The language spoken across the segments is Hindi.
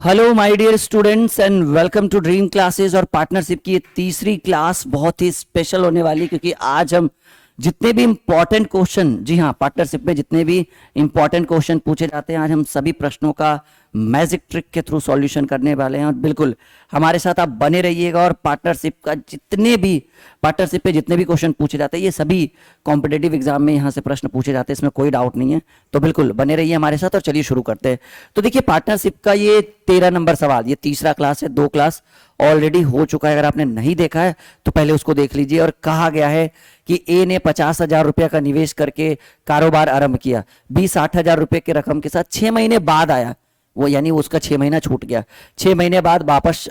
Hello my dear students and welcome to dream classes. और पार्टनरशिप की ये तीसरी क्लास बहुत ही स्पेशल होने वाली है, क्योंकि आज हम जितने भी इंपॉर्टेंट क्वेश्चन, जी हाँ, पार्टनरशिप में जितने भी इंपॉर्टेंट क्वेश्चन पूछे जाते हैं, आज हम सभी प्रश्नों का मैजिक ट्रिक के थ्रू सॉल्यूशन करने वाले हैं। और बिल्कुल हमारे साथ आप बने रहिएगा। और पार्टनरशिप पे जितने भी क्वेश्चन पूछे जाते हैं, ये सभी कॉम्पिटेटिव एग्जाम में यहाँ से प्रश्न पूछे जाते हैं, इसमें कोई डाउट नहीं है। तो बिल्कुल बने रहिए हमारे साथ और चलिए शुरू करते हैं। तो देखिए, पार्टनरशिप का ये 13 नंबर सवाल, ये तीसरा क्लास है। 2 क्लास ऑलरेडी हो चुका है, अगर आपने नहीं देखा है तो पहले उसको देख लीजिए। और कहा गया है कि ए ने 50,000 रुपये का निवेश करके कारोबार आरंभ किया। बी 60,000 रुपये की रकम के साथ 6 महीने बाद आया। वो यानी उसका 6 महीना छूट गया, 6 महीने बाद वापस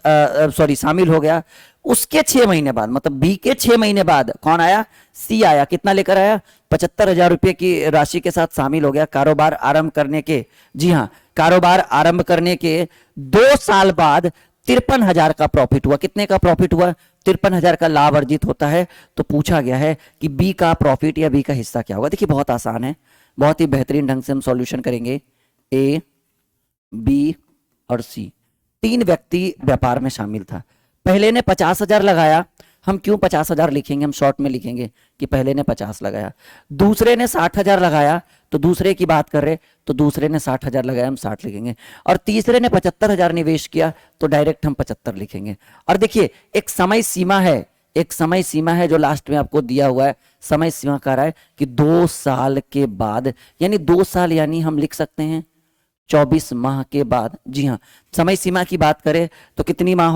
शामिल हो गया। उसके 6 महीने बाद, मतलब बी के 6 महीने बाद कौन आया? सी आया। कितना लेकर आया? 75,000 रुपये की राशि के साथ शामिल हो गया कारोबार आरंभ करने के, जी हाँ, कारोबार आरंभ करने के 2 साल बाद 53,000 का प्रॉफिट हुआ। कितने का प्रॉफिट हुआ? 53,000 का लाभ अर्जित होता है। तो पूछा गया है कि बी का प्रॉफिट या बी का हिस्सा क्या होगा। देखिए, बहुत आसान है, बहुत ही बेहतरीन ढंग से हम सॉल्यूशन करेंगे। ए, बी और सी, 3 व्यक्ति व्यापार में शामिल था। पहले ने 50,000 लगाया। हम क्यों 50,000 लिखेंगे? हम शॉर्ट में लिखेंगे कि पहले ने 50 लगाया। दूसरे ने 60,000 लगाया, तो दूसरे की बात कर रहे, तो दूसरे ने 60,000 लगाया, हम 60 लिखेंगे। और तीसरे ने 75,000 निवेश किया, तो डायरेक्ट हम 75 लिखेंगे। और देखिए, एक समय सीमा है, एक समय सीमा है जो लास्ट में आपको दिया हुआ है। समय सीमा कह रहा है कि 2 साल के बाद, यानी 2 साल, यानी हम लिख सकते हैं 24 माह के बाद। जी हाँ, समय सीमा की बात करें तो कितना माह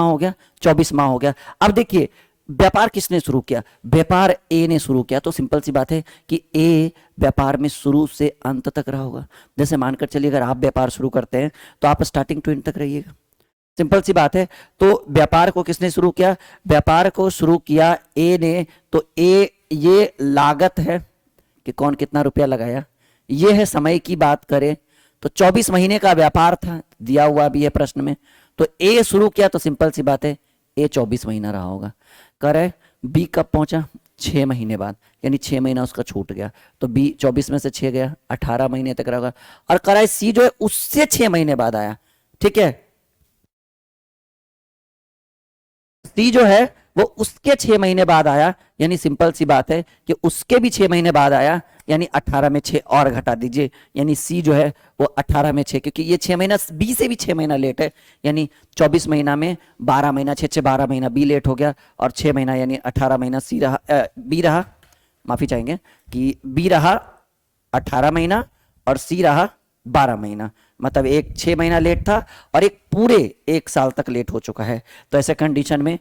हो गया? 24 माह हो गया। अब देखिए, व्यापार किसने शुरू किया? व्यापार ए ने शुरू किया। तो सिंपल सी बात है कि ए व्यापार में शुरू से अंत तक रहा होगा। जैसे मानकर चलिए, अगर आप व्यापार शुरू करते हैं तो आप स्टार्टिंग टू एंड तक रहिएगा। सिंपल सी बात है। तो व्यापार को किसने शुरू किया? व्यापार को शुरू किया ए ने। तो ए, ये लागत है कि कौन कितना रुपया लगाया। ये है समय की बात करें तो 24 महीने का व्यापार था, दिया हुआ भी है प्रश्न में। तो ए शुरू किया, तो सिंपल सी बात है, ए 24 महीना रहा होगा। करे बी कब पहुंचा? 6 महीने बाद, यानी 6 महीना उसका छूट गया। तो बी 24 में से 6 गया, 18 महीने तक रहेगा। और कराए सी जो है उससे 6 महीने बाद आया। ठीक है, सी जो है वो उसके 6 महीने बाद आया, यानी सिंपल सी बात है कि उसके भी 6 महीने बाद आया, यानी 18 में 6 और घटा दीजिए, यानी सी जो है वो 18 में 6, क्योंकि ये 6 महीना बी से भी 6 महीना लेट है। यानी 24 महीना में 12 महीना, 6 6 12 महीना बी लेट हो गया, और 6 महीना यानी 18 महीना सी रहा, बी रहा, माफी चाहेंगे कि बी रहा 18 महीना और सी रहा 12 महीना। मतलब एक 6 महीना लेट था और एक पूरे 1 साल तक लेट हो चुका है। तो ऐसे कंडीशन में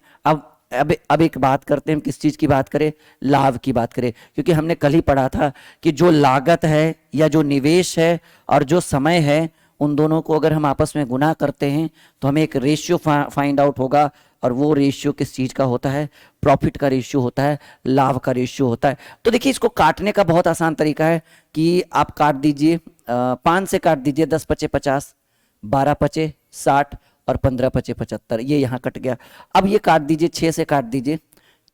अब एक बात करते हैं, हम किस चीज की बात करें? लाभ की बात करें। क्योंकि हमने कल ही पढ़ा था कि जो लागत है या जो निवेश है और जो समय है, उन दोनों को अगर हम आपस में गुना करते हैं तो हमें एक रेशियो फाइंड आउट होगा। और वो रेशियो किस चीज का होता है? प्रॉफिट का रेशियो होता है, लाभ का रेशियो होता है। तो देखिए, इसको काटने का बहुत आसान तरीका है कि आप काट दीजिए, 5 से काट दीजिए, 10 पचे 50, 12 पचे 60 और 15 पचे 75, ये यहाँ कट गया। अब ये काट दीजिए, 6 से काट दीजिए,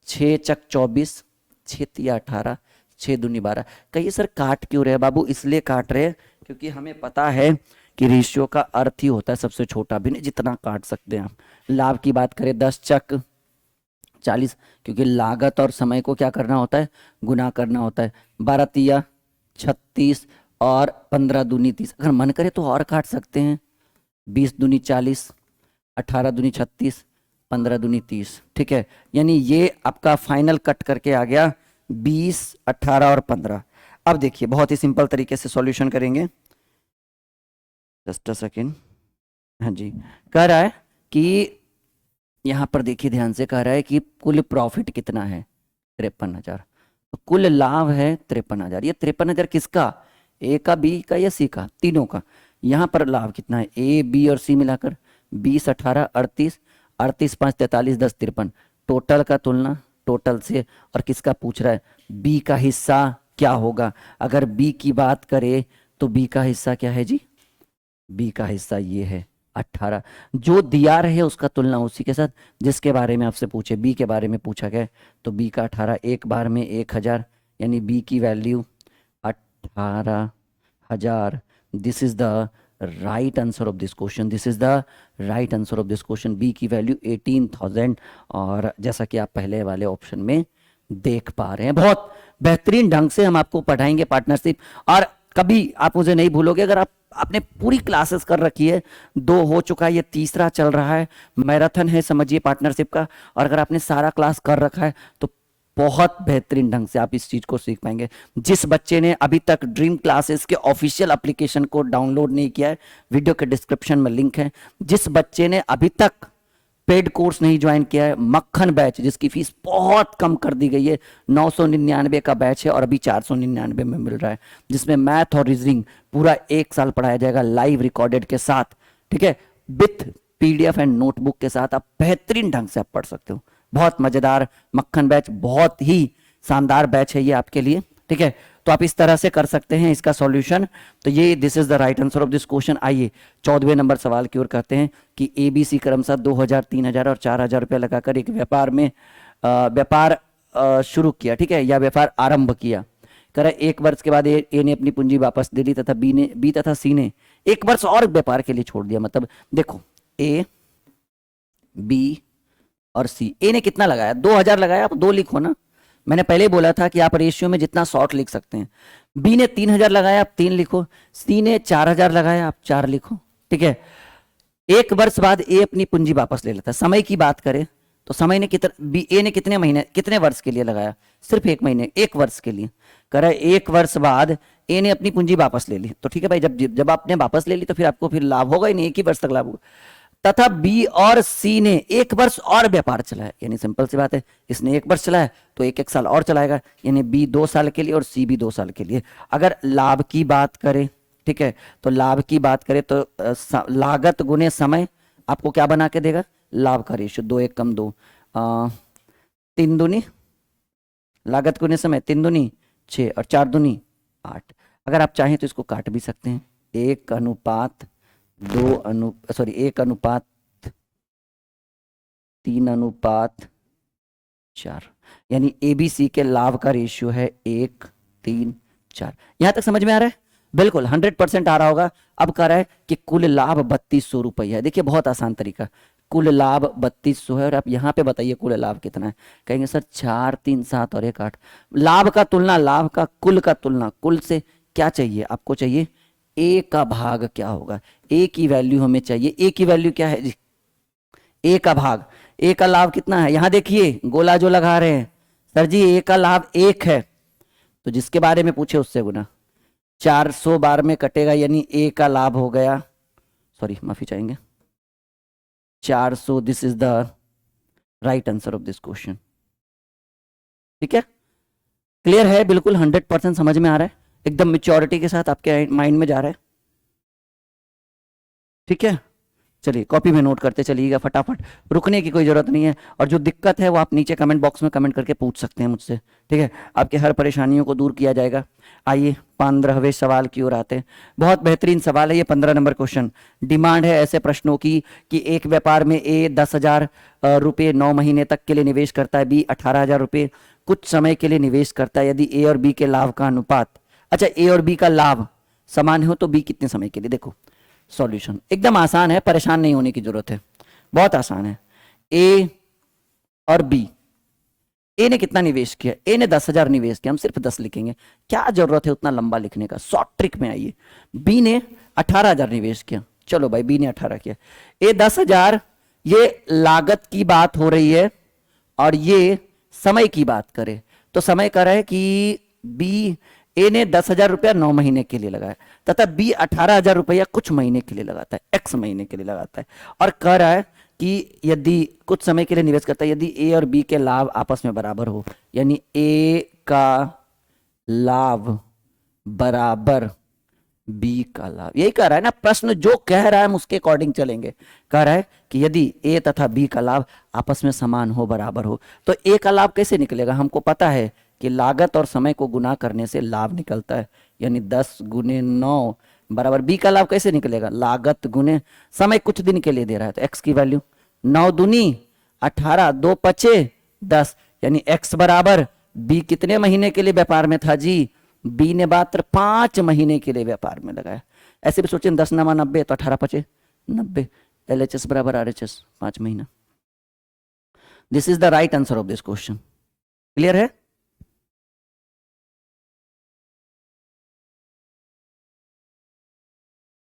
6 चक 24, 6 तिया 18, 6 दूनी 12। कहिए सर काट क्यों रहे बाबू? इसलिए काट रहे क्योंकि हमें पता है कि रेशियो का अर्थ ही होता है सबसे छोटा भिन्न, जितना काट सकते हैं आप। लाभ की बात करें, 10 चक 40, क्योंकि लागत और समय को क्या करना होता है? गुना करना होता है। 12 तिया 36 और 15 दूनी 30। अगर मन करे तो और काट सकते हैं, 20 दूनी 40, 18 दूनी 36, 15 दूनी 30। ठीक है, यानी ये आपका फाइनल कट करके आ गया 20, 18 और 15। अब देखिए, बहुत ही सिंपल तरीके से सॉल्यूशन करेंगे। Just a second. हाँ जी, कह रहा है कि यहां पर देखिए ध्यान से, कह रहा है कि कुल प्रॉफिट कितना है? 53,000। तो कुल लाभ है 53,000। ये 53,000 किसका? ए का, बी का या सी का? तीनों का। यहां पर लाभ कितना है? ए, बी और सी मिलाकर 20, 18, 38, 38 5 43, 10 53। टोटल का तुलना टोटल से। और किसका पूछ रहा है? बी का हिस्सा क्या होगा? अगर बी की बात करें तो बी का हिस्सा क्या है जी? बी का हिस्सा ये है 18। जो दिया रहे उसका तुलना उसी के साथ जिसके बारे में आपसे पूछे, बी के बारे में पूछा गया। तो बी का 18 एक बार में 1,000, यानी बी की value 18,000। This is the right answer of this question, this is the right answer of this question. B की वैल्यू 18,000, और जैसा कि आप पहले वाले ऑप्शन में देख पा रहे हैं, बहुत बेहतरीन ढंग से हम आपको पढ़ाएंगे पार्टनरशिप। और कभी आप मुझे नहीं भूलोगे, अगर आप आपने पूरी क्लासेस कर रखी है, 2 हो चुका है, ये तीसरा चल रहा है, मैराथन है समझिए पार्टनरशिप का, और अगर आपने सारा क्लास कर रखा है तो बहुत बेहतरीन ढंग से आप इस चीज को सीख पाएंगे। जिस बच्चे ने अभी तक ड्रीम क्लासेस के ऑफिशियल एप्लीकेशन को डाउनलोड नहीं किया है, वीडियो के डिस्क्रिप्शन में लिंक है। जिस बच्चे ने अभी तक पेड कोर्स नहीं ज्वाइन किया है, मक्खन बैच जिसकी फीस बहुत कम कर दी गई है, 999 का बैच है और अभी 499 में मिल रहा है, जिसमें मैथ और रीजनिंग पूरा 1 साल पढ़ाया जाएगा लाइव रिकॉर्डेड के साथ, ठीक है, विथ पीडीएफ एंड नोटबुक के साथ आप बेहतरीन ढंग से आप पढ़ सकते हो। बहुत मजेदार मक्खन बैच, बहुत ही शानदार बैच है ये आपके लिए, ठीक है। तो आप इस तरह से कर सकते हैं इसका सॉल्यूशन। तो ये this is the right answer of this question. आइए 14वें नंबर सवाल की ओर कहते हैं कि एबीसी क्रमशः 2,000, 3,000 और 4,000 रुपया लगाकर एक व्यापार शुरू किया, ठीक है, या व्यापार आरंभ किया। कह रहा है 1 वर्ष के बाद ए ने अपनी पूंजी वापस दे दी तथा बी तथा सी ने 1 वर्ष और व्यापार के लिए छोड़ दिया। मतलब देखो, ए, बी और सी, ए ने कितना लगाया, 2,000 लगाया, आप 2 लिखो ना, मैंने पहले बोला था कि आप रेशियो में जितना शॉर्ट लिख सकते हैं। बी ने 3,000 लगाया, आप 3 लिखो, सी ने 4,000 लगाया, आप 4 लिखो, ठीक है। 1 वर्ष बाद ए अपनी पूंजी वापस ले लेता है। समय की बात करें तो समय ने ए ने कितने महीने, कितने वर्ष के लिए लगाया, सिर्फ 1 महीने, 1 वर्ष के लिए। कह रहा है 1 वर्ष बाद ए ने अपनी पूंजी वापस ले ली, तो ठीक है भाई, जब आपने वापस ले ली तो फिर आपको फिर लाभ होगा ही नहीं, 1 ही वर्ष तक लाभ होगा। तथा बी और सी ने 1 वर्ष और व्यापार चलाया, यानी सिंपल सी बात है, इसने 1 वर्ष चलाया तो 1 साल और चलाएगा, यानी बी 2 साल के लिए और सी भी 2 साल के लिए। अगर लाभ की बात करें, ठीक है, तो लाभ की बात करें तो लागत गुने समय आपको क्या बना के देगा, लाभ का रेशियो, 2 1 कम 2, 3 दूनी लागत गुने समय, 3 दूनी 6 और 4 दूनी 8। अगर आप चाहें तो इसको काट भी सकते हैं, 1 अनुपात 1 अनुपात 3 अनुपात 4, यानी एबीसी के लाभ का रेशियो है 1 3 4। यहां तक समझ में आ रहा है, बिल्कुल 100% आ रहा होगा। अब कह रहा है कि कुल लाभ 3200 रुपया है। देखिए बहुत आसान तरीका, कुल लाभ 3200 है और आप यहां पे बताइए कुल लाभ कितना है। कहेंगे सर 4 3 7 और 1 8। लाभ का तुलना, लाभ का कुल का तुलना, कुल से क्या चाहिए आपको, चाहिए ए का भाग क्या होगा, ए की वैल्यू हमें चाहिए। ए की वैल्यू क्या है जी, ए का भाग, ए का लाभ कितना है, यहां देखिए गोला जो लगा रहे हैं, सर जी ए का लाभ 1 है, तो जिसके बारे में पूछे उससे गुना, 400 बार में कटेगा, यानी ए का लाभ हो गया, सॉरी माफी चाहेंगे, 400। This is the right answer of this question, ठीक है, क्लियर है, बिल्कुल 100% समझ में आ रहा है, एकदम मेच्योरिटी के साथ आपके माइंड में जा रहा है, ठीक है। चलिए कॉपी में नोट करते चलिएगा फटाफट, रुकने की कोई जरूरत नहीं है, और जो दिक्कत है वो आप नीचे कमेंट बॉक्स में कमेंट करके पूछ सकते हैं मुझसे, ठीक है, आपके हर परेशानियों को दूर किया जाएगा। आइए 15वें सवाल की ओर आते हैं। बहुत बेहतरीन सवाल है ये, 15 नंबर क्वेश्चन। डिमांड है ऐसे प्रश्नों की कि एक व्यापार में ए 10,000 रुपये 9 महीने तक के लिए निवेश करता है, बी 18,000 रुपये कुछ समय के लिए निवेश करता है। यदि ए और बी के लाभ का अनुपात, अच्छा ए और बी का लाभ समान हो तो बी कितने समय के लिए। देखो सॉल्यूशन एकदम आसान है, परेशान नहीं होने की जरूरत है, बहुत आसान है। ए और बी, ए ने कितना निवेश किया, ए ने 10,000 निवेश किया, हम सिर्फ 10 लिखेंगे, क्या जरूरत है उतना लंबा लिखने का, शॉर्ट ट्रिक में आइए। बी ने 18,000 निवेश किया, चलो भाई बी ने 18 किया, ए 10,000, ये लागत की बात हो रही है और ये समय की बात करें तो समय कह रहा है कि बी, ए ने 10,000 रुपया 9 महीने के लिए लगाया तथा बी 18,000 रुपया कुछ महीने के लिए लगाता है, एक्स महीने के लिए लगाता है, और कह रहा है कि यदि कुछ समय के लिए निवेश करता है, यदि ए और बी के लाभ आपस में बराबर हो, यानी ए का लाभ बराबर बी का लाभ, यही कह रहा है ना प्रश्न, जो कह रहा है हम उसके अकॉर्डिंग चलेंगे। कह रहा है कि यदि ए तथा बी का लाभ आपस में समान हो, बराबर हो, तो ए का लाभ कैसे निकलेगा, हमको पता है कि लागत और समय को गुना करने से लाभ निकलता है, यानी 10 गुने 9 बराबर बी का लाभ कैसे निकलेगा, लागत गुने समय, कुछ दिन के लिए दे रहा है तो एक्स की वैल्यू 9 दूनी 18, 2 पचे 10, यानी एक्स बराबर बी कितने महीने के लिए व्यापार में था जी, बी ने मात्र 5 महीने के लिए व्यापार में लगाया, ऐसे भी सोचें 10 नमा 90 तो 18 पचे 90, LHS बराबर RHS 5 महीना। This is the right answer of this question. Clear है?